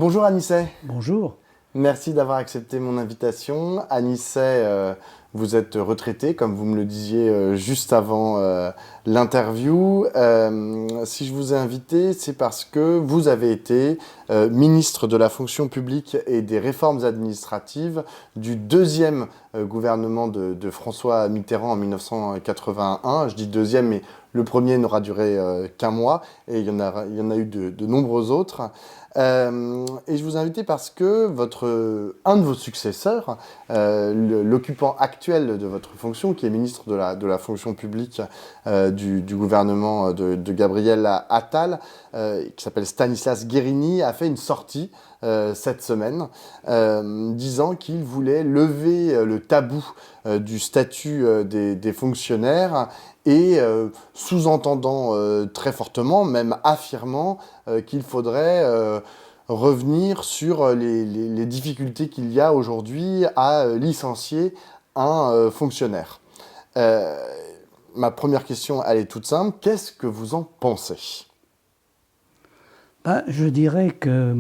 Bonjour Anicet. Bonjour. Merci d'avoir accepté mon invitation. Anicet, vous êtes retraité, comme vous me le disiez juste avant l'interview. Si je vous ai invité, c'est parce que vous avez été ministre de la fonction publique et des réformes administratives du deuxième gouvernement de François Mitterrand en 1981. Je dis deuxième, mais le premier n'aura duré qu'un mois et il y en a eu de nombreux autres. Et je vous ai invité parce que un de vos successeurs, l'occupant actuel de votre fonction, qui est ministre de la fonction publique du gouvernement de Gabriel Attal, qui s'appelle Stanislas Guerini, a fait une sortie cette semaine, disant qu'il voulait lever le tabou du statut des fonctionnaires et sous-entendant très fortement, même affirmant qu'il faudrait revenir sur les difficultés qu'il y a aujourd'hui à licencier un fonctionnaire. Ma première question, elle est toute simple. Qu'est-ce que vous en pensez ? Je dirais que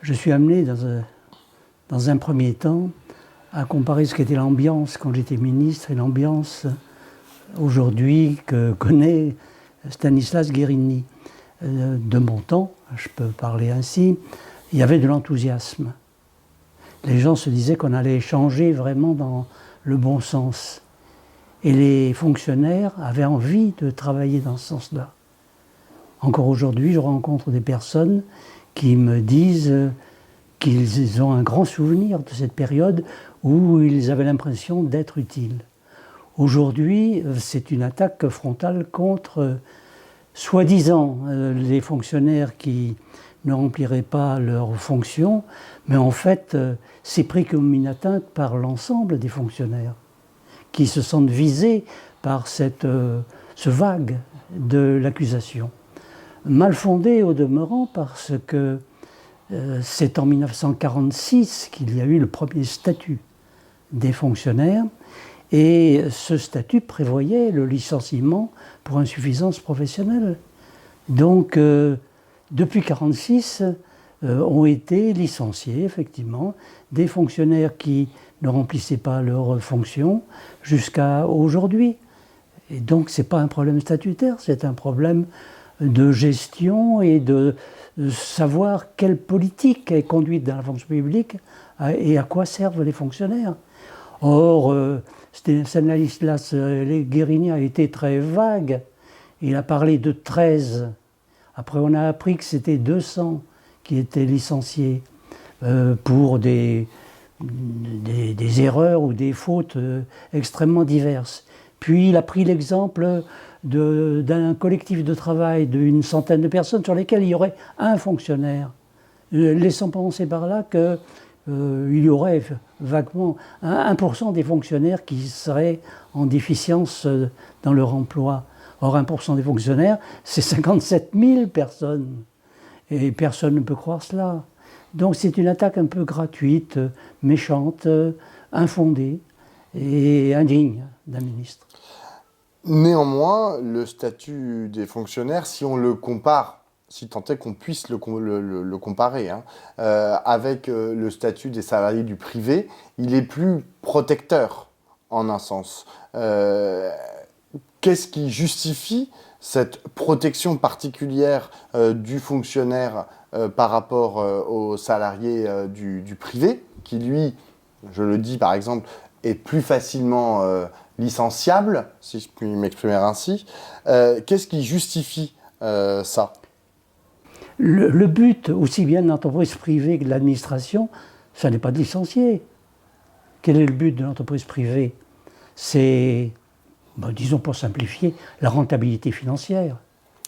je suis amené dans un premier temps à comparer ce qu'était l'ambiance quand j'étais ministre et l'ambiance aujourd'hui que connaît Stanislas Guerini. De mon temps, je peux parler ainsi, il y avait de l'enthousiasme. Les gens se disaient qu'on allait changer vraiment dans le bon sens. Et les fonctionnaires avaient envie de travailler dans ce sens-là. Encore aujourd'hui, je rencontre des personnes qui me disent qu'ils ont un grand souvenir de cette période où ils avaient l'impression d'être utiles. Aujourd'hui, c'est une attaque frontale contre, soi-disant, les fonctionnaires qui ne rempliraient pas leurs fonctions, mais en fait, c'est pris comme une atteinte par l'ensemble des fonctionnaires, qui se sentent visés par ce vague de l'accusation. Mal fondée au demeurant, parce que c'est en 1946 qu'il y a eu le premier statut des fonctionnaires, et ce statut prévoyait le licenciement pour insuffisance professionnelle. Donc, depuis 1946, ont été licenciés, effectivement, des fonctionnaires qui ne remplissaient pas leurs fonctions jusqu'à aujourd'hui. Et donc, ce n'est pas un problème statutaire, c'est un problème de gestion et de savoir quelle politique est conduite dans la fonction publique et à quoi servent les fonctionnaires. Or, Stanislas Guerini a été très vague. Il a parlé de 13. Après, on a appris que c'était 200 qui étaient licenciés pour des erreurs ou des fautes extrêmement diverses. Puis, il a pris l'exemple d'un collectif de travail d'une centaine de personnes sur lesquelles il y aurait un fonctionnaire, laissant penser par là qu'il y aurait vaguement 1% des fonctionnaires qui seraient en déficience dans leur emploi. Or, 1% des fonctionnaires, c'est 57 000 personnes. Et personne ne peut croire cela. Donc c'est une attaque un peu gratuite, méchante, infondée et indigne d'un ministre. Néanmoins, le statut des fonctionnaires, si on le compare, si tant est qu'on puisse le comparer, avec le statut des salariés du privé, il est plus protecteur en un sens. Qu'est-ce qui justifie cette protection particulière du fonctionnaire par rapport aux salariés du privé, qui lui, je le dis par exemple, est plus facilement licenciable, si je puis m'exprimer ainsi. Qu'est-ce qui justifie ça ? Le but, aussi bien de l'entreprise privée que de l'administration, ça n'est pas de licencier. Quel est le but de l'entreprise privée ? C'est, disons pour simplifier, la rentabilité financière.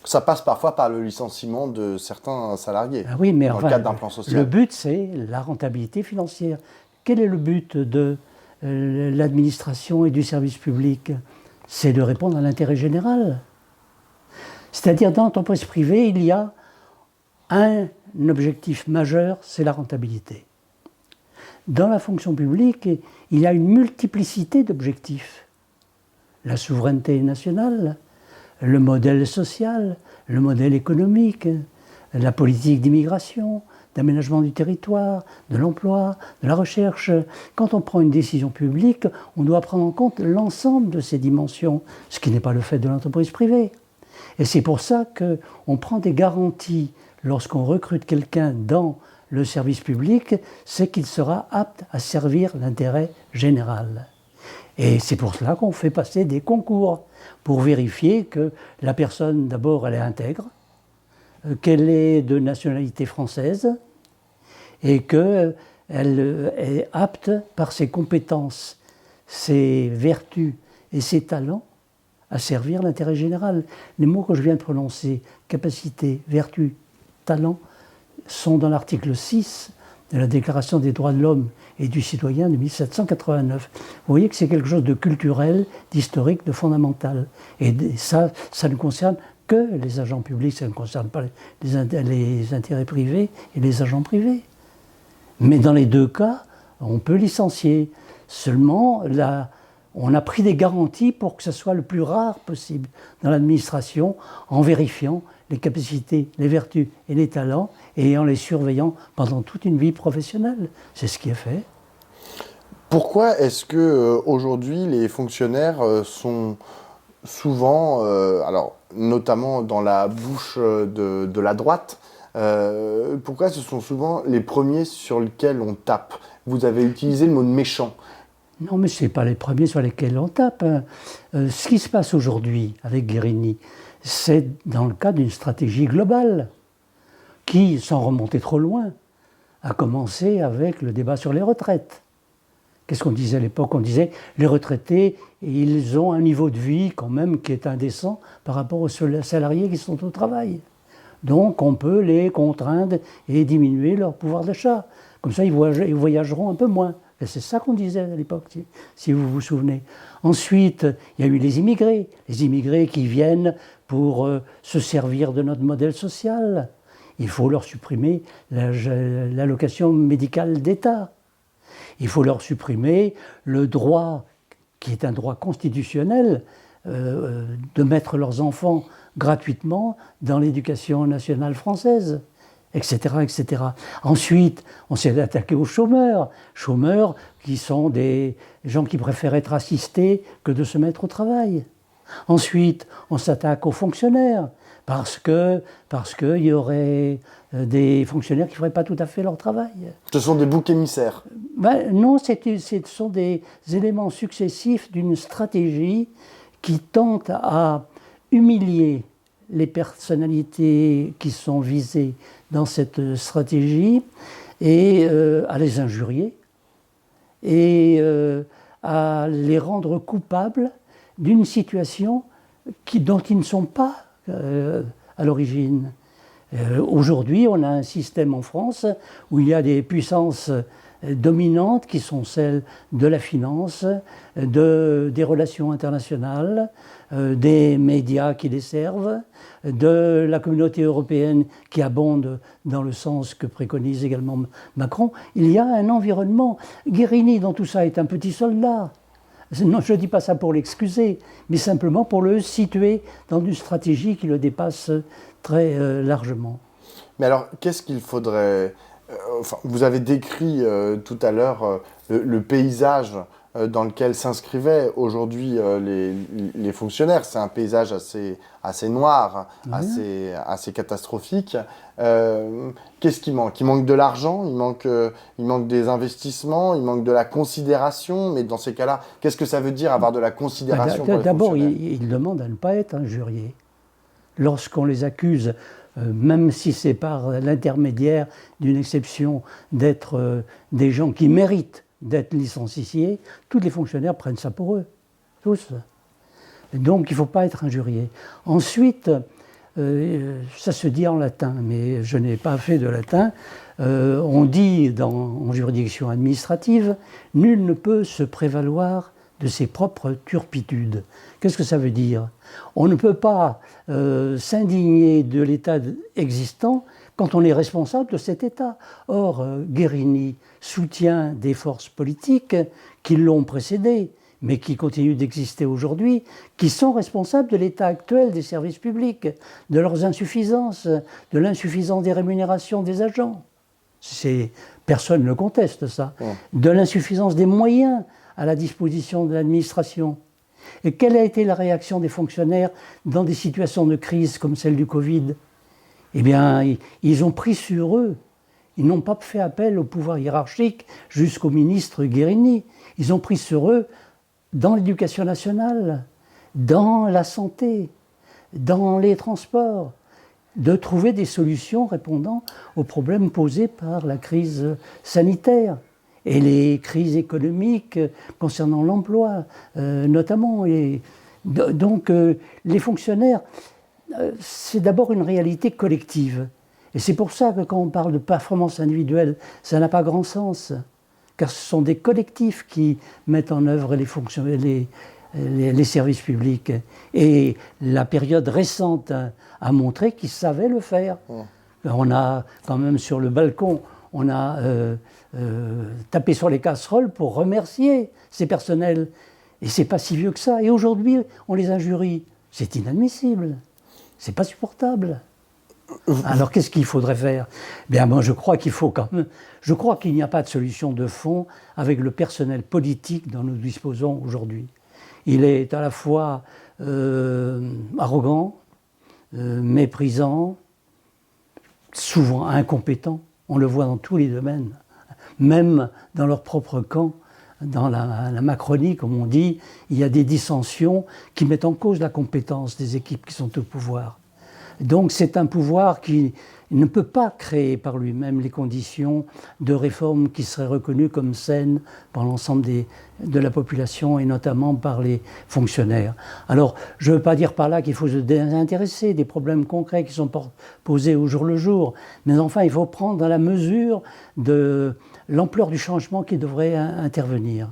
Ça passe parfois par le licenciement de certains salariés, oui, mais dans le cadre d'un plan social. Le but, c'est la rentabilité financière. Quel est le but de l'administration et du service public ? C'est de répondre à l'intérêt général. C'est-à-dire, dans l'entreprise privée, il y a un objectif majeur, c'est la rentabilité. Dans la fonction publique, il y a une multiplicité d'objectifs. La souveraineté nationale, le modèle social, le modèle économique, la politique d'immigration. d'aménagement du territoire, de l'emploi, de la recherche. Quand on prend une décision publique, on doit prendre en compte l'ensemble de ces dimensions, ce qui n'est pas le fait de l'entreprise privée. Et c'est pour ça qu'on prend des garanties lorsqu'on recrute quelqu'un dans le service public, c'est qu'il sera apte à servir l'intérêt général. Et c'est pour cela qu'on fait passer des concours, pour vérifier que la personne, d'abord, elle est intègre, qu'elle est de nationalité française, et qu'elle est apte, par ses compétences, ses vertus et ses talents, à servir l'intérêt général. Les mots que je viens de prononcer, capacité, vertu, talent, sont dans l'article 6 de la Déclaration des droits de l'homme et du citoyen de 1789. Vous voyez que c'est quelque chose de culturel, d'historique, de fondamental. Et ça ne concerne que les agents publics, ça ne concerne pas les intérêts privés et les agents privés. Mais dans les deux cas, on peut licencier. Seulement, on a pris des garanties pour que ce soit le plus rare possible dans l'administration, en vérifiant les capacités, les vertus et les talents, et en les surveillant pendant toute une vie professionnelle. C'est ce qui est fait. Pourquoi est-ce que aujourd'hui les fonctionnaires sont souvent, alors notamment dans la bouche de la droite, pourquoi ce sont souvent les premiers sur lesquels on tape? Vous avez utilisé le mot de méchant. Non, mais ce n'est pas les premiers sur lesquels on tape. Ce qui se passe aujourd'hui avec Guérini, c'est dans le cadre d'une stratégie globale qui, sans remonter trop loin, a commencé avec le débat sur les retraites. Qu'est-ce qu'on disait à l'époque? On disait les retraités, ils ont un niveau de vie quand même qui est indécent par rapport aux salariés qui sont au travail. Donc on peut les contraindre et diminuer leur pouvoir d'achat. Comme ça, ils voyageront un peu moins. Et c'est ça qu'on disait à l'époque, si vous vous souvenez. Ensuite, il y a eu les immigrés qui viennent pour se servir de notre modèle social. Il faut leur supprimer l'allocation médicale d'État. Il faut leur supprimer le droit, qui est un droit constitutionnel, de mettre leurs enfants gratuitement dans l'éducation nationale française, etc., etc. Ensuite, on s'est attaqué aux chômeurs qui sont des gens qui préfèrent être assistés que de se mettre au travail. Ensuite, on s'attaque aux fonctionnaires, parce qu'il y aurait des fonctionnaires qui ne feraient pas tout à fait leur travail. Ce sont des boucs émissaires. Non, ce sont des éléments successifs d'une stratégie qui tente à humilier les personnalités qui sont visées dans cette stratégie et à les injurier et à les rendre coupables d'une situation dont ils ne sont pas à l'origine. Aujourd'hui, on a un système en France où il y a des puissances dominantes qui sont celles de la finance, des relations internationales, des médias qui les servent, de la communauté européenne qui abonde dans le sens que préconise également Macron. Il y a un environnement. Guérini, dans tout ça, est un petit soldat. Non, je ne dis pas ça pour l'excuser, mais simplement pour le situer dans une stratégie qui le dépasse très largement. Mais alors, qu'est-ce qu'il faudrait... vous avez décrit tout à l'heure le paysage dans lequel s'inscrivaient aujourd'hui les fonctionnaires. C'est un paysage assez noir, assez catastrophique. Qu'est-ce qui manque? Il manque de l'argent, il manque des investissements, il manque de la considération. Mais dans ces cas-là, qu'est-ce que ça veut dire avoir de la considération pour les fonctionnaires? D'abord, ils demandent à ne pas être injuriés. Lorsqu'on les accuse, même si c'est par l'intermédiaire d'une exception d'être des gens qui méritent d'être licenciés, tous les fonctionnaires prennent ça pour eux, tous. Donc il ne faut pas être injurié. Ensuite, ça se dit en latin, mais je n'ai pas fait de latin. On dit en juridiction administrative, nul ne peut se prévaloir de ses propres turpitudes. Qu'est-ce que ça veut dire? On ne peut pas s'indigner de l'état existant quand on est responsable de cet état. Or, Guérini soutient des forces politiques qui l'ont précédé, mais qui continuent d'exister aujourd'hui, qui sont responsables de l'état actuel des services publics, de leurs insuffisances, de l'insuffisance des rémunérations des agents. Personne ne conteste ça. De l'insuffisance des moyens à la disposition de l'administration. Et quelle a été la réaction des fonctionnaires dans des situations de crise comme celle du Covid? Eh bien, ils ont pris sur eux. Ils n'ont pas fait appel au pouvoir hiérarchique jusqu'au ministre Guérini. Ils ont pris sur eux dans l'éducation nationale, dans la santé, dans les transports, de trouver des solutions répondant aux problèmes posés par la crise sanitaire et les crises économiques concernant l'emploi, notamment. Donc, les fonctionnaires, c'est d'abord une réalité collective. Et c'est pour ça que quand on parle de performance individuelle, ça n'a pas grand sens. Car ce sont des collectifs qui mettent en œuvre les services publics. Et la période récente a montré qu'ils savaient le faire. On a quand même sur le balcon, on a tapé sur les casseroles pour remercier ces personnels. Et c'est pas si vieux que ça. Et aujourd'hui, on les injurie. C'est inadmissible. C'est pas supportable. Alors qu'est-ce qu'il faudrait faire? Bien, moi, je crois qu'il n'y a pas de solution de fond avec le personnel politique dont nous disposons aujourd'hui. Il est à la fois arrogant, méprisant, souvent incompétent. On le voit dans tous les domaines, même dans leur propre camp. Dans la Macronie, comme on dit, il y a des dissensions qui mettent en cause la compétence des équipes qui sont au pouvoir. Donc c'est un pouvoir qui ne peut pas créer par lui-même les conditions de réforme qui seraient reconnues comme saines par l'ensemble de la population et notamment par les fonctionnaires. Alors je ne veux pas dire par là qu'il faut se désintéresser des problèmes concrets qui sont posés au jour le jour, mais enfin il faut prendre dans la mesure de l'ampleur du changement qui devrait intervenir.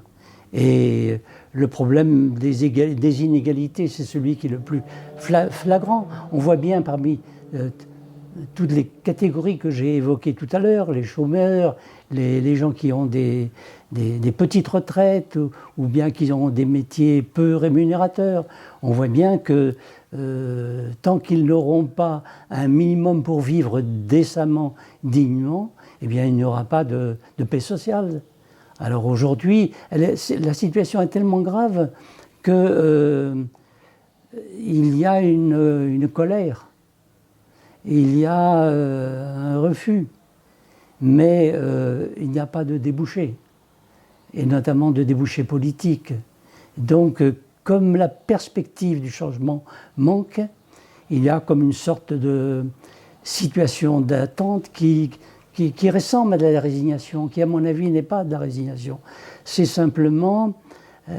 Et le problème des inégalités, c'est celui qui est le plus flagrant. On voit bien parmi toutes les catégories que j'ai évoquées tout à l'heure, les chômeurs, les gens qui ont des petites retraites ou bien qui ont des métiers peu rémunérateurs, on voit bien que tant qu'ils n'auront pas un minimum pour vivre décemment, dignement, eh bien, il n'y aura pas de paix sociale. Alors aujourd'hui, la situation est tellement grave qu'il y a une colère, il y a un refus, mais il n'y a pas de débouché, et notamment de débouché politique. Donc, comme la perspective du changement manque, il y a comme une sorte de situation d'attente qui ressemble à de la résignation, qui à mon avis n'est pas de la résignation. C'est simplement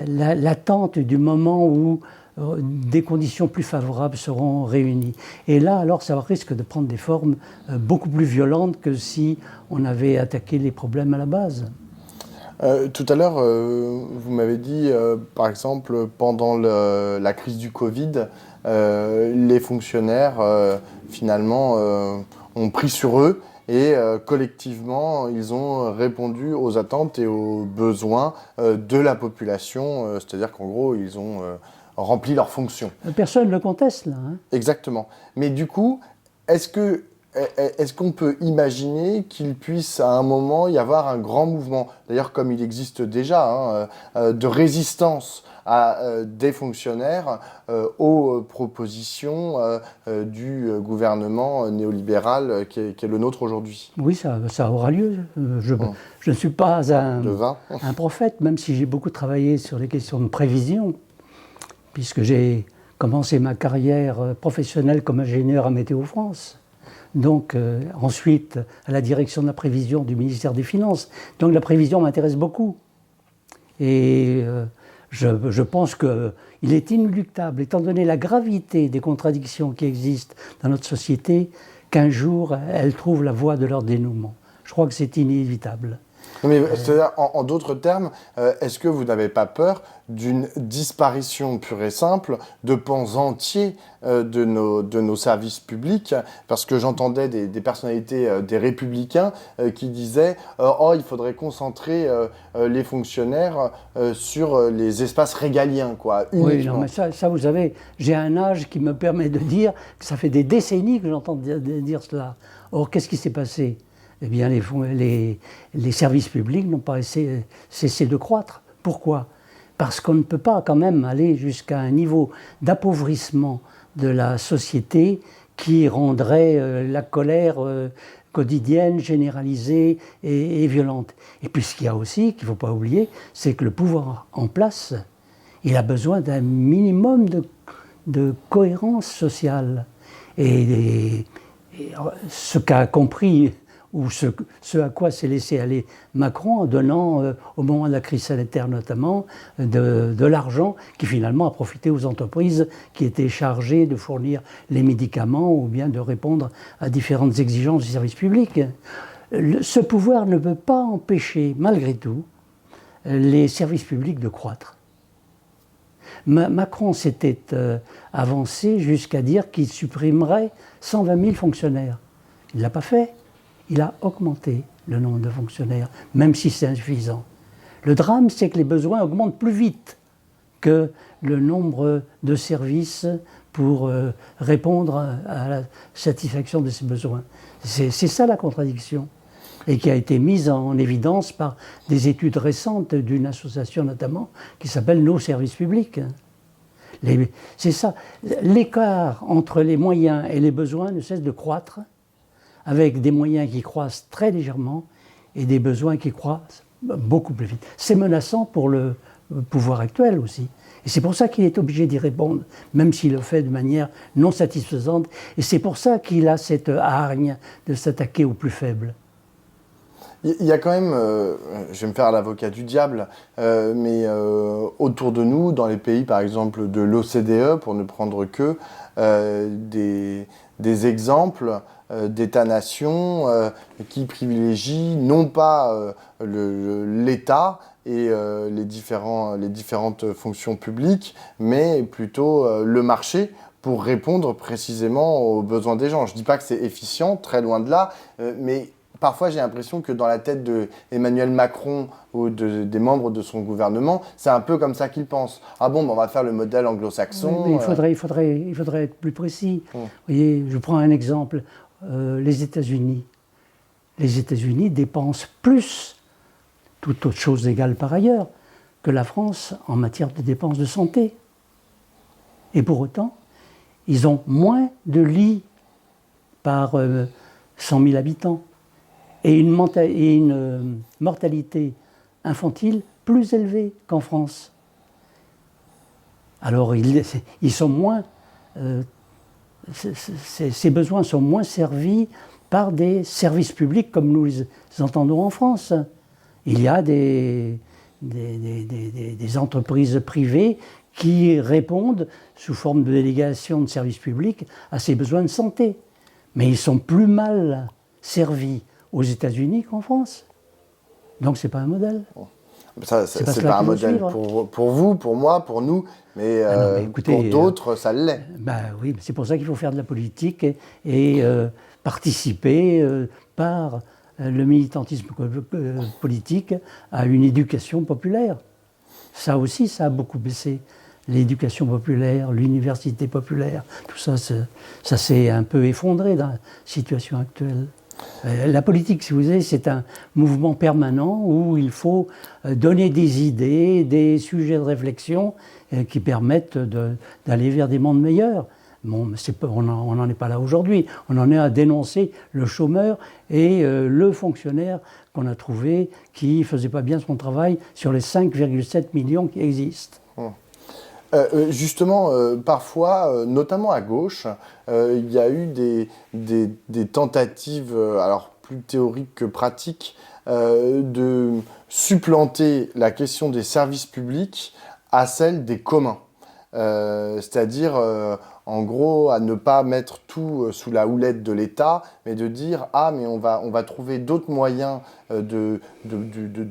l'attente du moment où des conditions plus favorables seront réunies. Et là, alors, ça risque de prendre des formes beaucoup plus violentes que si on avait attaqué les problèmes à la base. Tout à l'heure, vous m'avez dit, par exemple, pendant la crise du Covid, les fonctionnaires, finalement, ont pris sur eux et collectivement, ils ont répondu aux attentes et aux besoins de la population, c'est-à-dire qu'en gros, ils ont rempli leurs fonctions. Personne ne le conteste, là. Hein. Exactement. Mais du coup, est-ce qu'on peut imaginer qu'il puisse à un moment y avoir un grand mouvement, d'ailleurs comme il existe déjà, de résistance des fonctionnaires aux propositions du gouvernement néolibéral qui est le nôtre aujourd'hui? Oui, ça aura lieu. Je ne suis pas un prophète, même si j'ai beaucoup travaillé sur les questions de prévision, puisque j'ai commencé ma carrière professionnelle comme ingénieur à Météo France. Donc ensuite à la direction de la prévision du ministère des Finances. Donc la prévision m'intéresse beaucoup. Et je pense qu'il est inéluctable, étant donné la gravité des contradictions qui existent dans notre société, qu'un jour elles trouvent la voie de leur dénouement. Je crois que c'est inévitable. Mais c'est-à-dire, en d'autres termes, est-ce que vous n'avez pas peur d'une disparition pure et simple de pans entiers de nos services publics? Parce que j'entendais des personnalités des Républicains qui disaient « Oh, il faudrait concentrer les fonctionnaires sur les espaces régaliens, quoi, uniquement. » Oui, non, mais ça, vous savez, j'ai un âge qui me permet de dire que ça fait des décennies que j'entends dire cela. Or, qu'est-ce qui s'est passé ? eh bien les services publics n'ont pas cessé de croître. Pourquoi? Parce qu'on ne peut pas quand même aller jusqu'à un niveau d'appauvrissement de la société qui rendrait la colère quotidienne, généralisée et violente. Et puis ce qu'il y a aussi, qu'il ne faut pas oublier, c'est que le pouvoir en place, il a besoin d'un minimum de cohérence sociale. Et ce qu'a compris, ou ce à quoi s'est laissé aller Macron en donnant, au moment de la crise sanitaire notamment, de l'argent qui finalement a profité aux entreprises qui étaient chargées de fournir les médicaments ou bien de répondre à différentes exigences du service public. Ce pouvoir ne peut pas empêcher, malgré tout, les services publics de croître. Macron s'était avancé jusqu'à dire qu'il supprimerait 120 000 fonctionnaires. Il ne l'a pas fait. Il a augmenté le nombre de fonctionnaires, même si c'est insuffisant. Le drame, c'est que les besoins augmentent plus vite que le nombre de services pour répondre à la satisfaction de ces besoins. C'est ça la contradiction, et qui a été mise en évidence par des études récentes d'une association notamment qui s'appelle Nos services publics. C'est ça. L'écart entre les moyens et les besoins ne cesse de croître, avec des moyens qui croissent très légèrement et des besoins qui croissent beaucoup plus vite. C'est menaçant pour le pouvoir actuel aussi. Et c'est pour ça qu'il est obligé d'y répondre, même s'il le fait de manière non satisfaisante. Et c'est pour ça qu'il a cette hargne de s'attaquer aux plus faibles. Il y a quand même, je vais me faire l'avocat du diable, mais autour de nous, dans les pays par exemple de l'OCDE, pour ne prendre que, des exemples d'États-nations qui privilégient non pas l'État et les différentes fonctions publiques, mais plutôt le marché pour répondre précisément aux besoins des gens. Je ne dis pas que c'est efficient, très loin de là, mais parfois j'ai l'impression que dans la tête d'Emmanuel Macron ou des membres de son gouvernement, c'est un peu comme ça qu'ils pensent. Ah bon, on va faire le modèle anglo-saxon. Oui, mais il faudrait être plus précis. Vous voyez, je prends un exemple. Les États-Unis. Les États-Unis dépensent plus, toute autre chose égale par ailleurs, que la France en matière de dépenses de santé. Et pour autant, ils ont moins de lits par 100 000 habitants et une mortalité infantile plus élevée qu'en France. Alors, ils sont moins... ces besoins sont moins servis par des services publics comme nous les entendons en France. Il y a des entreprises privées qui répondent sous forme de délégation de services publics à ces besoins de santé. Mais ils sont plus mal servis aux États-Unis qu'en France. Donc c'est pas un modèle. Ça, c'est pas un modèle pour vous, pour moi, pour nous, mais, écoutez, pour d'autres, ça l'est. Oui, c'est pour ça qu'il faut faire de la politique et participer par le militantisme politique à une éducation populaire. Ça aussi, ça a beaucoup baissé. L'éducation populaire, l'université populaire, tout ça, ça s'est un peu effondré dans la situation actuelle. La politique, si vous voulez, c'est un mouvement permanent où il faut donner des idées, des sujets de réflexion qui permettent d'aller vers des mondes meilleurs. Bon, on n'en est pas là aujourd'hui. On en est à dénoncer le chômeur et le fonctionnaire qu'on a trouvé qui ne faisait pas bien son travail sur les 5,7 millions qui existent. Justement, parfois, notamment à gauche, il y a eu des tentatives, alors plus théoriques que pratiques, de supplanter la question des services publics à celle des communs. C'est-à-dire, en gros, à ne pas mettre tout sous la houlette de l'État, mais de dire « Ah, mais on va trouver d'autres moyens de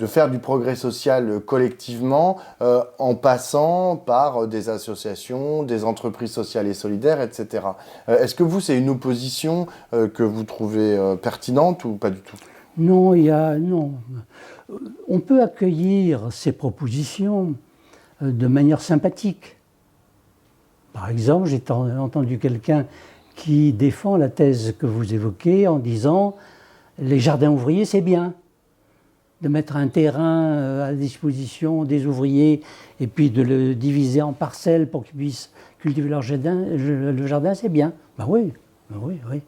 faire du progrès social collectivement en passant par des associations, des entreprises sociales et solidaires, etc. » Est-ce que vous, c'est une opposition que vous trouvez pertinente ou pas du tout ? Non, non. On peut accueillir ces propositions de manière sympathique. Par exemple, j'ai entendu quelqu'un qui défend la thèse que vous évoquez en disant les jardins ouvriers, c'est bien. De mettre un terrain à disposition des ouvriers et puis de le diviser en parcelles pour qu'ils puissent cultiver leur jardin, le jardin, c'est bien. Ben oui, oui.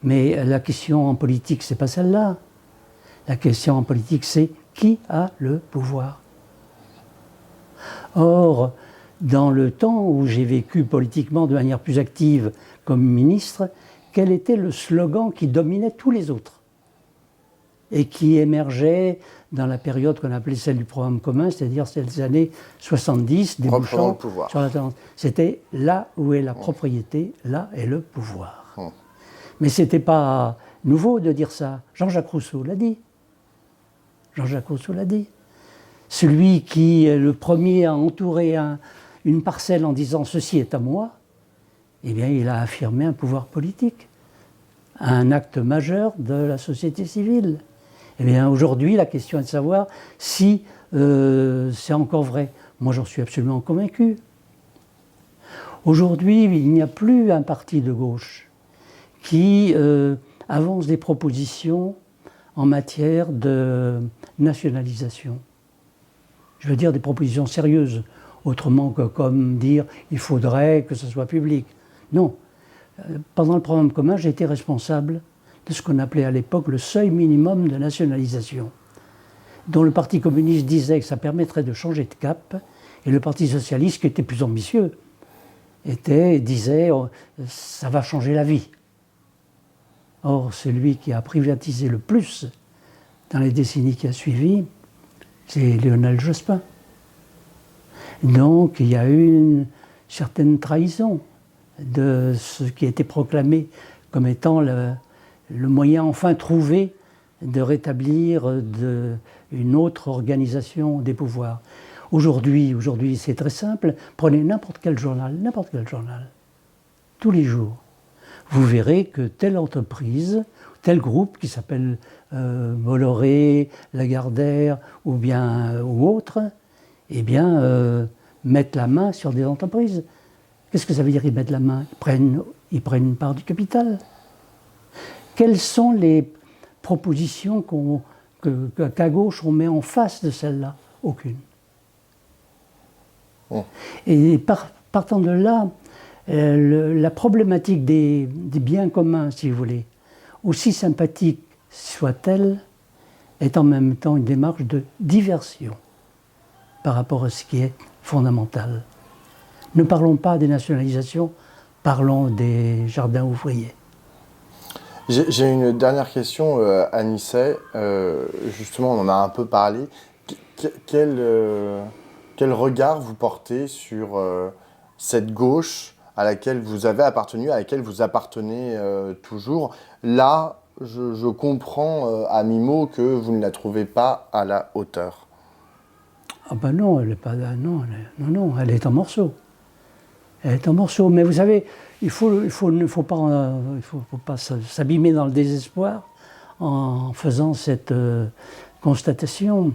Mais la question en politique, c'est pas celle-là. La question en politique, c'est qui a le pouvoir? Or, dans le temps où j'ai vécu politiquement de manière plus active comme ministre, quel était le slogan qui dominait tous les autres et qui émergeait dans la période qu'on appelait celle du programme commun, c'est-à-dire celle des années 70, débouchant sur la tendance. C'était là où est la propriété, là est le pouvoir. Mais ce n'était pas nouveau de dire ça. Jean-Jacques Rousseau l'a dit. Jean-Jacques Rousseau l'a dit. Celui qui est le premier à entourer une parcelle en disant « ceci est à moi », eh bien, il a affirmé un pouvoir politique, un acte majeur de la société civile. Eh bien, aujourd'hui, la question est de savoir si c'est encore vrai. Moi, j'en suis absolument convaincu. Aujourd'hui, il n'y a plus un parti de gauche qui avance des propositions en matière de nationalisation. Je veux dire des propositions sérieuses, autrement que comme dire il faudrait que ce soit public. Non. Pendant le programme commun, j'ai été responsable de ce qu'on appelait à l'époque le seuil minimum de nationalisation, dont le Parti communiste disait que ça permettrait de changer de cap, et le Parti socialiste, qui était plus ambitieux, disait ça va changer la vie. Or, celui qui a privatisé le plus dans les décennies qui ont suivi, c'est Lionel Jospin. Donc, il y a eu une certaine trahison de ce qui a été proclamé comme étant le moyen enfin trouvé de rétablir une autre organisation des pouvoirs. Aujourd'hui, c'est très simple. Prenez n'importe quel journal, tous les jours. Vous verrez que telle entreprise, tel groupe qui s'appelle Bolloré, Lagardère ou autre, eh bien, mettent la main sur des entreprises. Qu'est-ce que ça veut dire, ils mettent la main? Ils prennent une part du capital. Quelles sont les propositions qu'à gauche on met en face de celle-là? Aucune. Oh. Et partant de là, la problématique des biens communs, si vous voulez, aussi sympathique soit-elle, est en même temps une démarche de diversion par rapport à ce qui est fondamental. Ne parlons pas des nationalisations, parlons des jardins ouvriers. J'ai une dernière question, Anicet. Justement, on en a un peu parlé. Quel regard vous portez sur cette gauche à laquelle vous avez appartenu, à laquelle vous appartenez toujours? Là, je comprends à mi-mot que vous ne la trouvez pas à la hauteur. Ah ben non, elle n'est pas là, non, elle est en morceaux. Elle est en morceaux, mais vous savez, il ne faut pas s'abîmer dans le désespoir en faisant cette constatation.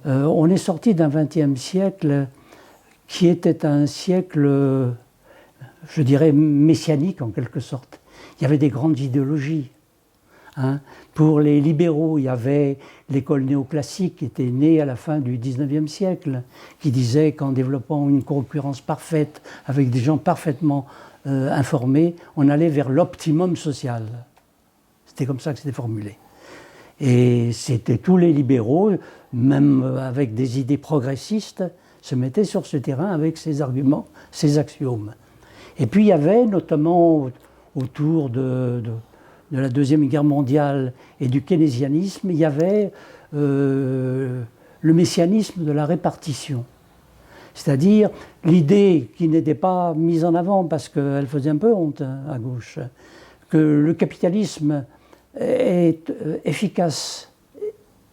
On est sorti d'un XXe siècle qui était un siècle, je dirais, messianique en quelque sorte. Il y avait des grandes idéologies. Pour les libéraux, il y avait l'école néoclassique qui était née à la fin du XIXe siècle, qui disait qu'en développant une concurrence parfaite avec des gens parfaitement informés, on allait vers l'optimum social. C'était comme ça que c'était formulé. Et c'était tous les libéraux, même avec des idées progressistes, se mettaient sur ce terrain avec ces arguments, ces axiomes. Et puis il y avait notamment autour de la Deuxième Guerre mondiale et du keynésianisme, il y avait le messianisme de la répartition. C'est-à-dire l'idée qui n'était pas mise en avant parce qu'elle faisait un peu honte à gauche, que le capitalisme est efficace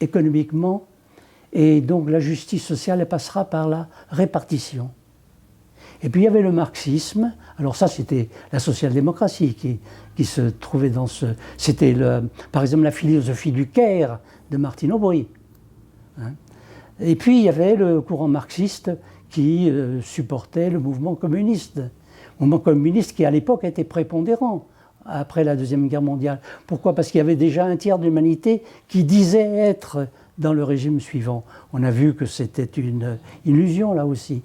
économiquement et donc la justice sociale elle passera par la répartition. Et puis il y avait le marxisme, alors ça c'était la social-démocratie qui se trouvait dans ce... C'était par exemple la philosophie du Caire de Martine Aubry. Et puis il y avait le courant marxiste qui supportait le mouvement communiste. Le mouvement communiste qui à l'époque était prépondérant après la Deuxième Guerre mondiale. Pourquoi? Parce qu'il y avait déjà un tiers de l'humanité qui disait être dans le régime suivant. On a vu que c'était une illusion là aussi.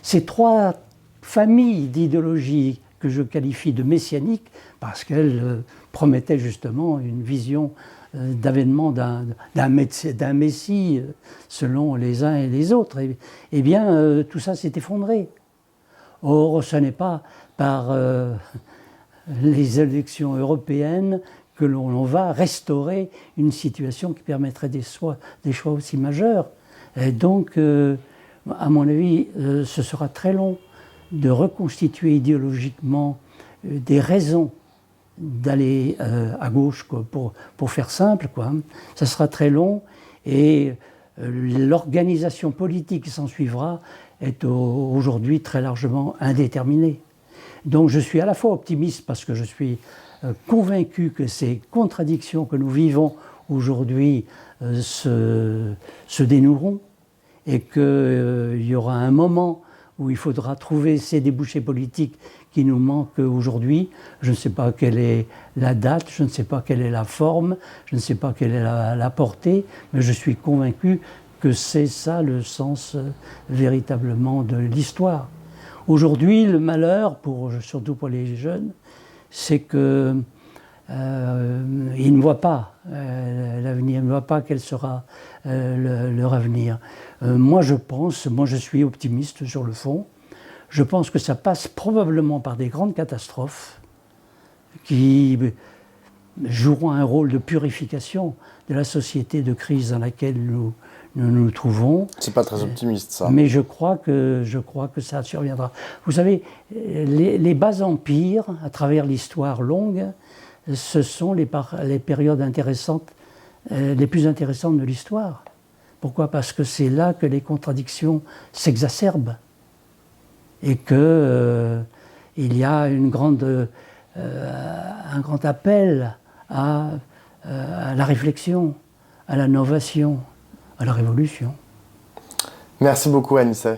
Ces trois familles d'idéologies que je qualifie de messianiques, parce qu'elles promettaient justement une vision d'avènement d'un messie selon les uns et les autres, eh bien tout ça s'est effondré. Or, ce n'est pas par les élections européennes que l'on va restaurer une situation qui permettrait des choix aussi majeurs. Et donc, à mon avis, ce sera très long de reconstituer idéologiquement des raisons d'aller à gauche, quoi, pour faire simple, quoi. Ça sera très long et l'organisation politique qui s'en suivra est aujourd'hui très largement indéterminée. Donc je suis à la fois optimiste parce que je suis convaincu que ces contradictions que nous vivons aujourd'hui se dénoueront et qu'il y aura un moment où il faudra trouver ces débouchés politiques qui nous manquent aujourd'hui. Je ne sais pas quelle est la date, je ne sais pas quelle est la forme, je ne sais pas quelle est la portée, mais je suis convaincu que c'est ça le sens véritablement de l'histoire. Aujourd'hui, le malheur, surtout pour les jeunes, c'est qu'ils ne voient pas l'avenir, ils ne voient pas quel sera leur avenir. Moi, je suis optimiste sur le fond. Je pense que ça passe probablement par des grandes catastrophes qui joueront un rôle de purification de la société de crise dans laquelle nous trouvons. C'est pas très optimiste, ça. Mais je crois que ça surviendra. Vous savez, les bas empires, à travers l'histoire longue, ce sont les périodes intéressantes, les plus intéressantes de l'histoire. Pourquoi? Parce que c'est là que les contradictions s'exacerbent et qu'il y a un grand appel à la réflexion, à l'innovation, à la révolution. Merci beaucoup, Anissé.